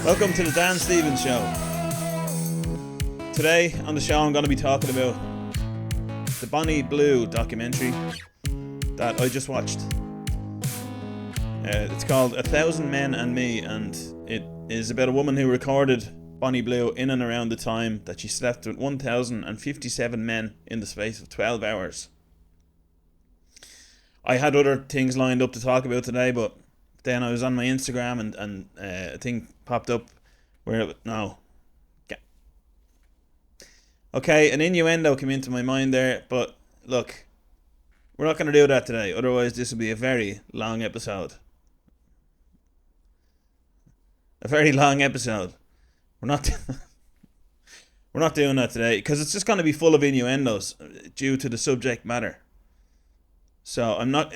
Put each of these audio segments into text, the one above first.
Welcome to the Dan Stevens Show. Today on the show I'm going to be talking about the Bonnie Blue documentary that I just watched. It's called 1,000 Men and Me, and it is about a woman who recorded Bonnie Blue in and around the time that she slept with 1,057 men in the space of 12 hours. I had other things lined up to talk about today, but then I was on my Instagram and a thing popped up where okay, an innuendo came into my mind there, but look, we're not going to do that today, otherwise this will be a very long episode. We're not we're not doing that today because it's just going to be full of innuendos due to the subject matter. So I'm not.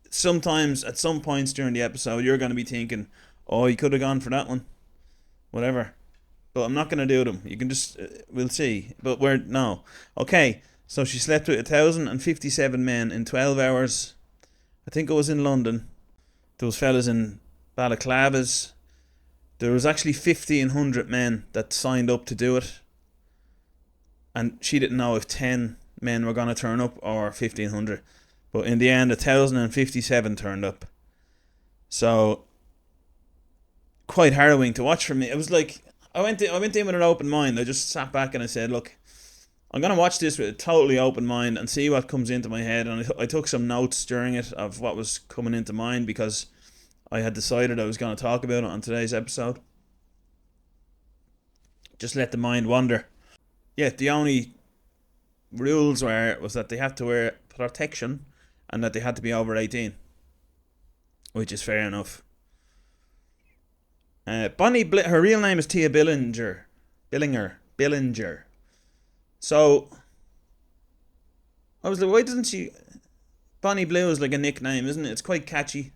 Sometimes at some points during the episode you're going to be thinking, oh, you could have gone for that one, whatever, but I'm not going to do them. You can just we'll see, but we're no. Okay, so she slept with 1,057 men in 12 hours. I think it was in London. There was fellas in balaclavas. There was actually 1,500 men that signed up to do it, and she didn't know if 10 men were going to turn up or 1,500. But in the end, 1,057 turned up. So, quite harrowing to watch for me. It was like, I went in with an open mind. I just sat back and I said, look, I'm going to watch this with a totally open mind and see what comes into my head. And I took some notes during it of what was coming into mind because I had decided I was going to talk about it on today's episode. Just let the mind wander. Yeah, the only rules was that they had to wear protection and that they had to be over 18, which is fair enough. Her real name is Tia Billinger. So I was like, why doesn't she? Bonnie Blue is like a nickname, isn't it? It's quite catchy.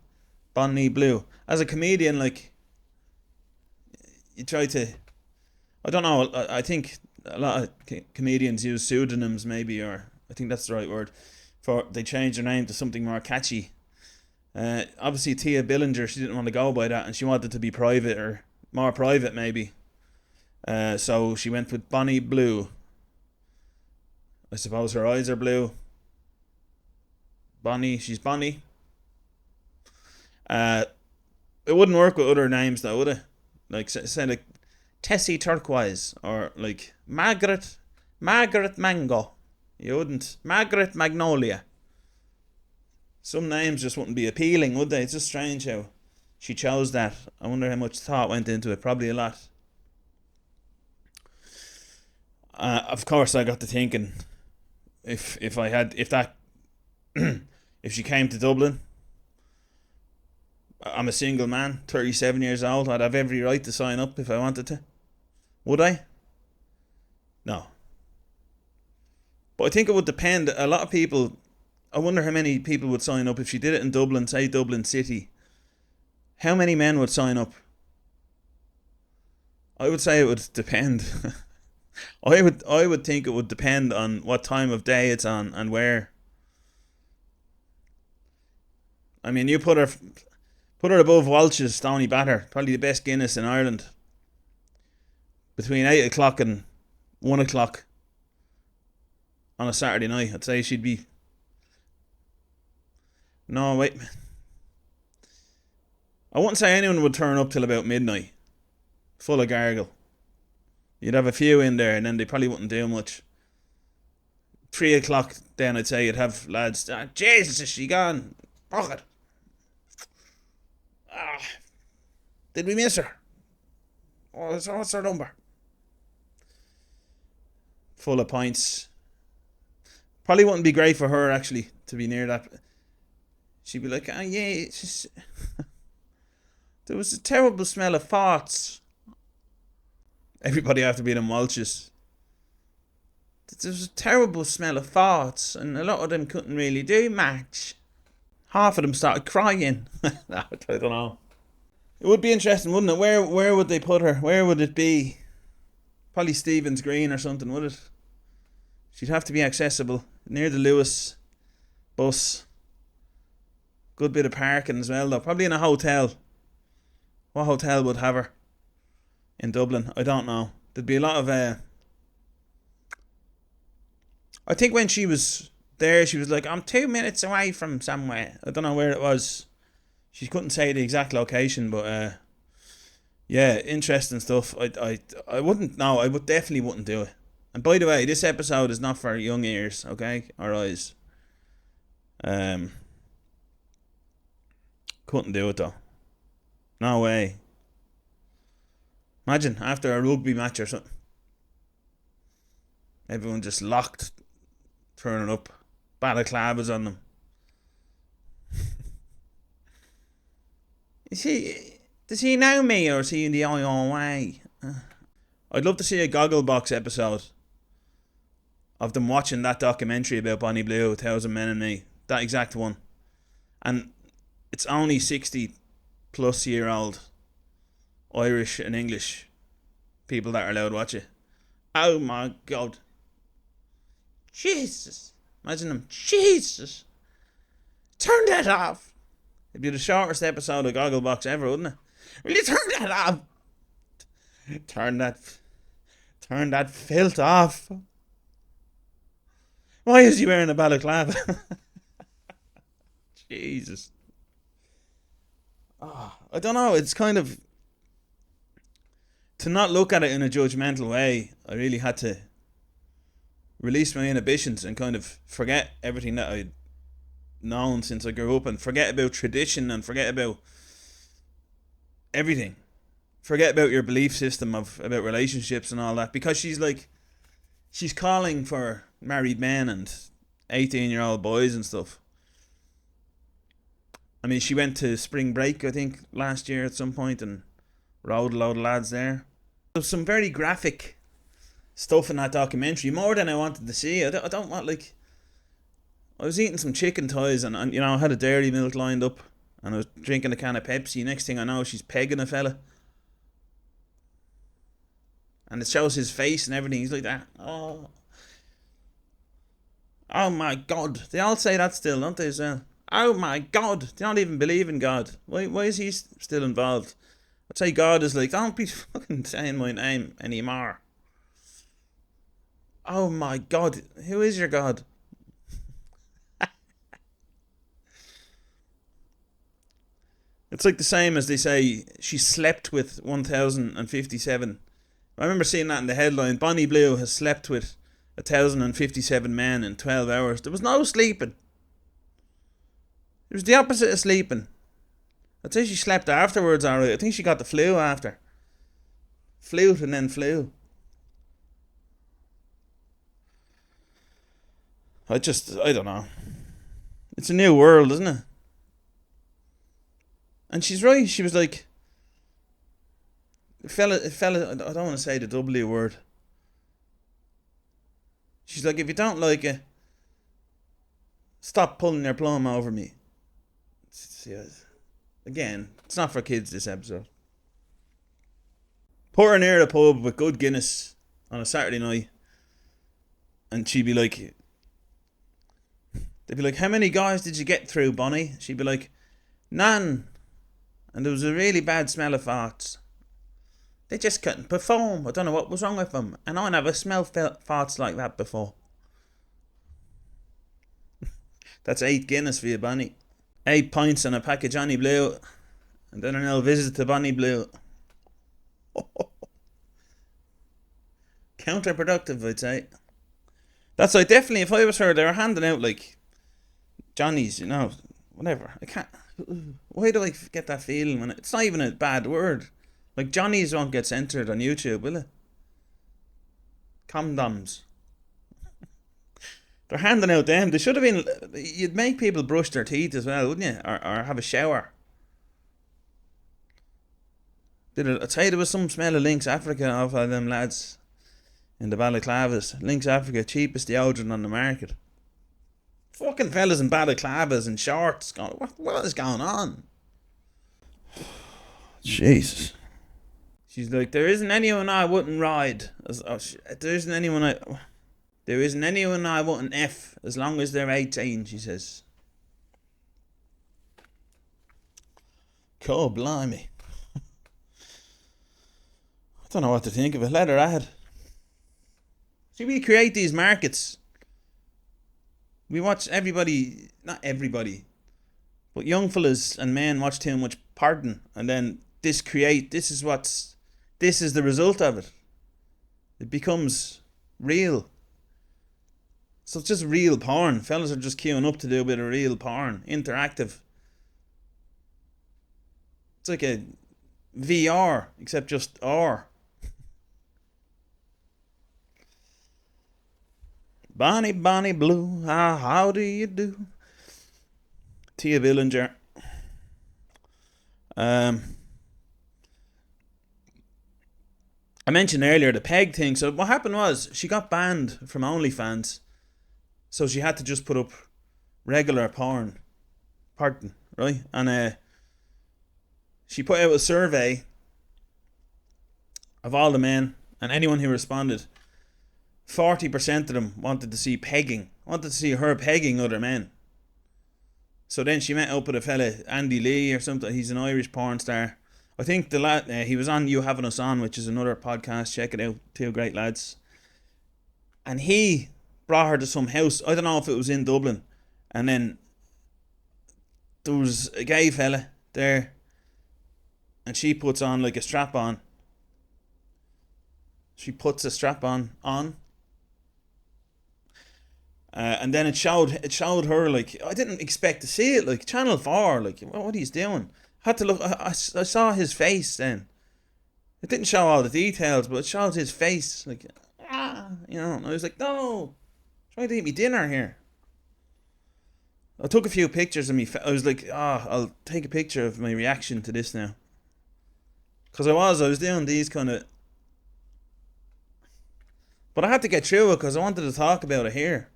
Bonnie Blue. As a comedian, like, you try to, I don't know, I think a lot of comedians use pseudonyms maybe, or I think that's the right word, for they change their name to something more catchy. Obviously Tia Billinger, she didn't want to go by that and she wanted to be private, or more private maybe. So she went with Bonnie Blue. I suppose her eyes are blue. She's Bonnie. It wouldn't work with other names though, would it? Like say like Tessie Turquoise, or like Margaret Mango. You wouldn't. Margaret Magnolia. Some names just wouldn't be appealing, would they? It's just strange how she chose that. I wonder how much thought went into it. Probably a lot. Of course, I got to thinking, if she came to Dublin, I'm a single man, 37 years old. I'd have every right to sign up if I wanted to. Would I? No. But I think it would depend. A lot of people, I wonder how many people would sign up if she did it in Dublin, say Dublin City. How many men would sign up? I would say it would depend. I would think it would depend on what time of day it's on and where. I mean, you put her above Walsh's Stony Batter, probably the best Guinness in Ireland. Between 8 o'clock and 1 o'clock on a Saturday night, I'd say she'd be... No, wait. I wouldn't say anyone would turn up till about midnight, full of gargle. You'd have a few in there and then they probably wouldn't do much. 3 o'clock then I'd say you'd have lads, Jesus, is she gone? Fuck it. Did we miss her? What's her number? Full of pints. Probably wouldn't be great for her actually to be near that. She'd be like, yeah, it's just there was a terrible smell of farts. Everybody after being in Walsh's. There was a terrible smell of farts, and a lot of them couldn't really do much. Half of them started crying. I don't know. It would be interesting, wouldn't it? Where would they put her? Where would it be? Probably Stephen's Green or something, would it? She'd have to be accessible. Near the Lewis bus. Good bit of parking as well, though. Probably in a hotel. What hotel would have her? in Dublin. I don't know. There'd be a lot of. I think when she was there, she was like, "I'm 2 minutes away from somewhere." I don't know where it was. She couldn't say the exact location, but yeah, interesting stuff. I wouldn't. No, I would definitely wouldn't do it. And by the way, this episode is not for young ears, okay, or eyes. Couldn't do it though. No way. Imagine after a rugby match or something, everyone just locked, turning up, balaclavas on them. Does he know me, or is he in the IOA? I'd love to see a Gogglebox episode of them watching that documentary about Bonnie Blue, 1,000 Men and Me. That exact one. And it's only 60-plus-year-old Irish and English people that are allowed to watch it. Oh my God. Jesus. Imagine them. Jesus. Turn that off. It'd be the shortest episode of Gogglebox ever, wouldn't it? Will you turn that off? Turn that filth off. Why is he wearing a balaclava? Jesus. Oh, I don't know. It's kind of, to not look at it in a judgmental way. I really had to release my inhibitions and kind of forget everything that I'd known since I grew up, and forget about tradition, and forget about everything. Forget about your belief system about relationships and all that, because she's calling for married men and 18-year-old boys and stuff. I mean, she went to spring break, I think, last year at some point, and rode a load of lads there. There's some very graphic stuff in that documentary, more than I wanted to see. I don't want, like, I was eating some chicken thighs, and I had a dairy milk lined up, and I was drinking a can of Pepsi. Next thing I know, she's pegging a fella. And it shows his face and everything. He's like that. Oh my God. They all say that still, don't they, as well? Oh my God. They don't even believe in God. Why is he still involved? I'd say God is like, don't be fucking saying my name anymore. Oh my God. Who is your God? It's like the same as they say she slept with 1,057. I remember seeing that in the headline. Bonnie Blue has slept with 1,057 men in 12 hours. There was no sleeping. It was the opposite of sleeping. I'd say she slept afterwards, alright. I think she got the flu after. Flute and then flew. I don't know. It's a new world, isn't it? And she's right. She was like, fella, I don't want to say the W word. She's like, if you don't like it, stop pulling your plum over me. Again, it's not for kids, this episode. Put her near the pub with good Guinness on a Saturday night, and she'd be like, they'd be like, how many guys did you get through, Bonnie? She'd be like, none. And there was a really bad smell of farts. They just couldn't perform. I don't know what was wrong with them. And I never smelled farts like that before. That's 8 Guinness for you, Bonnie. 8 pints and a pack of Johnny Blue. And then another visit to Bonnie Blue. Counterproductive, I'd say. That's like, definitely, if I was her, they were handing out like Johnny's, whatever. I can't. Why do I get that feeling when it's not even a bad word? Like, Johnny's won't get censored on YouTube, will it? Condoms. They're handing out them. They should have been. You'd make people brush their teeth as well, wouldn't you? Or have a shower. I'd say there was some smell of Lynx Africa off of them lads in the balaclavas. Lynx Africa, cheapest deodorant on the market. Fucking fellas in balaclavas and shorts. What is going on? Jesus. She's like, there isn't anyone I wouldn't ride. There isn't anyone I wouldn't F as long as they're 18, she says. Cool, blimey. Don't know what to think of it. Let her at it. See, we create these markets. We watch everybody, not everybody, but young fellas and men watch too much porn, and then this is the result of it. It becomes real. So it's just real porn. Fellas are just queuing up to do a bit of real porn. Interactive. It's like a VR, except just R. Bonnie, Bonnie Blue, how do you do? Tia Billinger. I mentioned earlier the peg thing. So what happened was she got banned from OnlyFans. So she had to just put up regular porn, right? And she put out a survey of all the men and anyone who responded. 40% of them wanted to see her pegging other men. So then she met up with a fella, Andy Lee or something. He's an Irish porn star. I think the lad, he was on You Having Us On, which is another podcast. Check it out. Two great lads. And he brought her to some house. I don't know if it was in Dublin. And then there was a gay fella there. And she puts on like a strap on. She puts a strap on. And then it showed her, like, I didn't expect to see it, like Channel 4, like, what he's doing. I had to look. I saw his face then. It didn't show all the details, but it shows his face, like, and I was like, no, trying to eat me dinner here. I took a few pictures of me. I was like, I'll take a picture of my reaction to this now. Because I was doing these kind of. But I had to get through it because I wanted to talk about it here.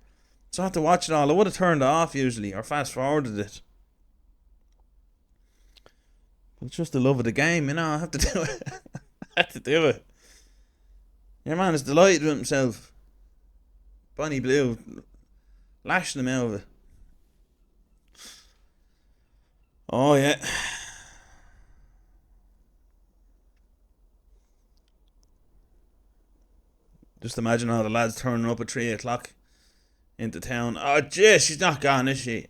So I had to watch it all. I would have turned it off usually or fast forwarded it. But it's just the love of the game, I have to do it. I had to do it. Your man is delighted with himself. Bonnie Blue lashing him out of it. Oh yeah. Just imagine all the lads turning up at 3 o'clock into town. Oh, jeez, she's not gone, is she?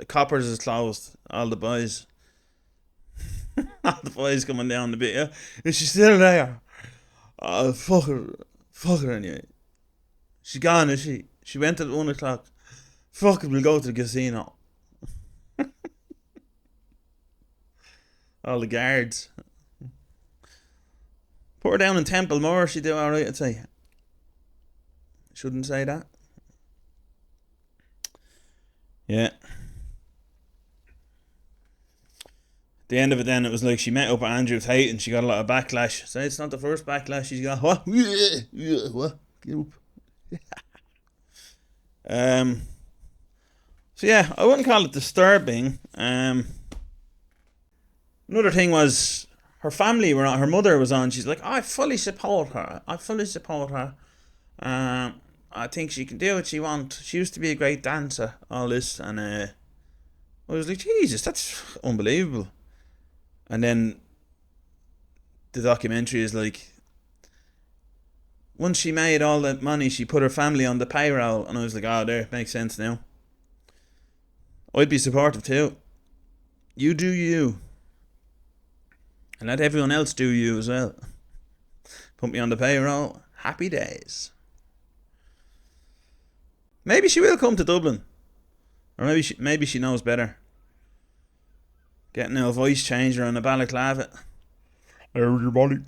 Coppers is closed. All the boys. All the boys coming down the bit, yeah? Is she still there? Oh, fuck her anyway. She's gone, is she? She went at 1 o'clock. Fuck it, we'll go to the casino. All the guards. Put her down in Templemore, she'd do alright, I'd say. Shouldn't say that. Yeah. At the end of it then, it was like she met up with Andrew Tate and she got a lot of backlash. So it's not the first backlash she's got. What? Yeah, what? Get up. So yeah, I wouldn't call it disturbing. Another thing was her family were on, her mother was on. She's like, I fully support her. I think she can do what she wants. She used to be a great dancer, all this. And I was like, Jesus, that's unbelievable. And then the documentary is like, once she made all that money, she put her family on the payroll. And I was like, there, makes sense now. I'd be supportive too. You do you. And let everyone else do you as well. Put me on the payroll. Happy days. Maybe she will come to Dublin. Or maybe she knows better. Getting a voice changer on a balaclava. How are you, Bonnie?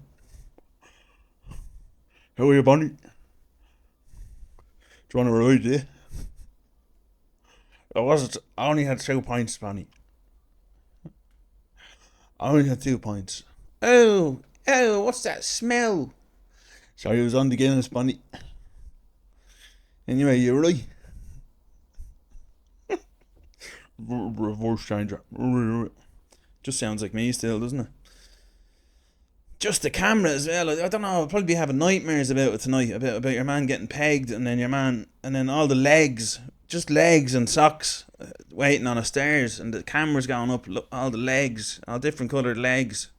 How are you, Bonnie? Do you want to ride, yeah? I only had 2 pints, Bonnie. I only had 2 pints. Oh, what's that smell? Sorry, I was on the Guinness, Bonnie. Anyway, you're right. Voice changer. Just sounds like me still, doesn't it? Just the camera as well. I don't know. I'll probably be having nightmares about it tonight. About your man getting pegged, and then all the legs, just legs and socks, waiting on the stairs, and the camera's going up. Look, all the legs, all different coloured legs.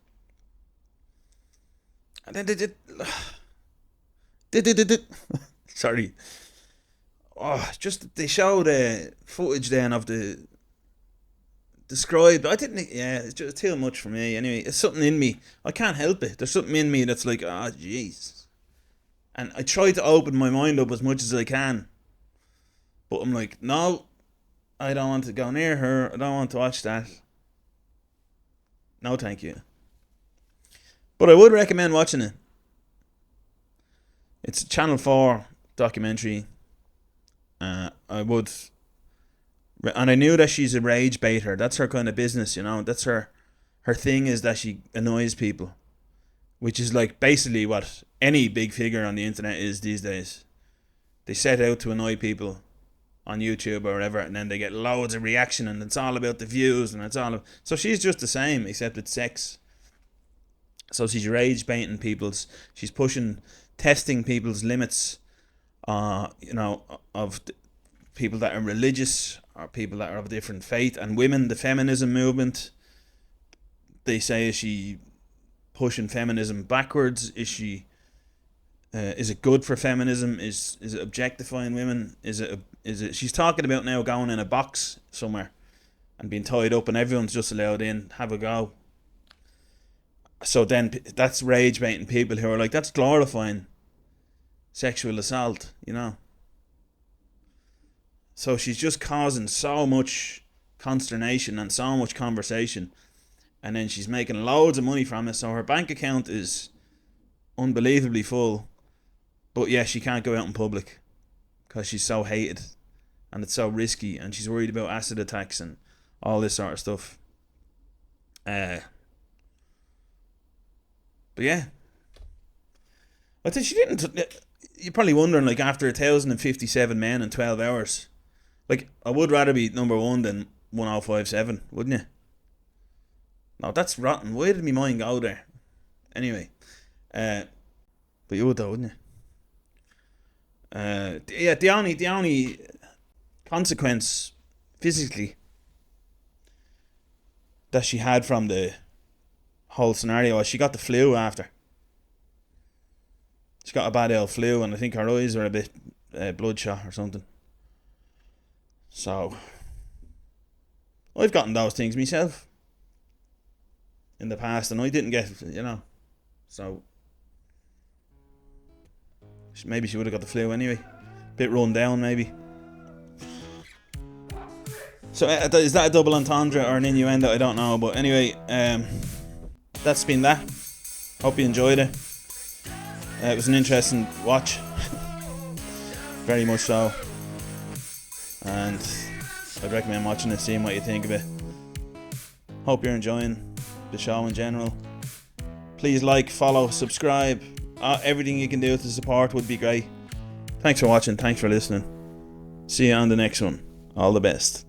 And then they sorry. Oh, just they showed footage then of the described. I didn't. Yeah, it's just too much for me. Anyway, it's something in me. I can't help it. There's something in me that's like, ah, jeez. And I try to open my mind up as much as I can, but I'm like, no, I don't want to go near her. I don't want to watch that. No, thank you. But I would recommend watching it. It's a Channel 4 documentary. I would, and I knew that she's a rage baiter. That's her kind of business, you know. That's her thing, is that she annoys people, which is like basically what any big figure on the internet is these days. They set out to annoy people on YouTube or whatever, and then they get loads of reaction, and it's all about the views, and so she's just the same, except it's sex. So she's rage baiting she's testing people's limits, of people that are religious or people that are of different faith, and women. The feminism movement, they say, is she pushing feminism backwards? Is it good for feminism? Is it objectifying women? Is it she's talking about now going in a box somewhere and being tied up, and everyone's just allowed in, have a go. So then that's rage baiting people who are like, that's glorifying sexual assault, you know. So she's just causing so much consternation and so much conversation, and then she's making loads of money from it. So her bank account is unbelievably full, but yeah, she can't go out in public because she's so hated, and it's so risky, and she's worried about acid attacks and all this sort of stuff. But yeah, I think she didn't. You're probably wondering, like, after 1,057 men in 12 hours, like, I would rather be number one than 1057, wouldn't you? No, that's rotten. Why did my mind go there? Anyway, but you would though, wouldn't you? Yeah, the only consequence physically that she had from the whole scenario was she got the flu after. She got a bad old flu, and I think her eyes were a bit bloodshot or something. So I've gotten those things myself in the past, and I didn't get, you know. So maybe she would have got the flu anyway. Bit run down, maybe. So is that a double entendre or an innuendo? I don't know. But anyway, that's been that. Hope you enjoyed it. It was an interesting watch. Very much so. And I'd recommend watching it, seeing what you think of it. Hope you're enjoying the show in general. Please like, follow, subscribe. Everything you can do to support would be great. Thanks for watching. Thanks for listening. See you on the next one. All the best.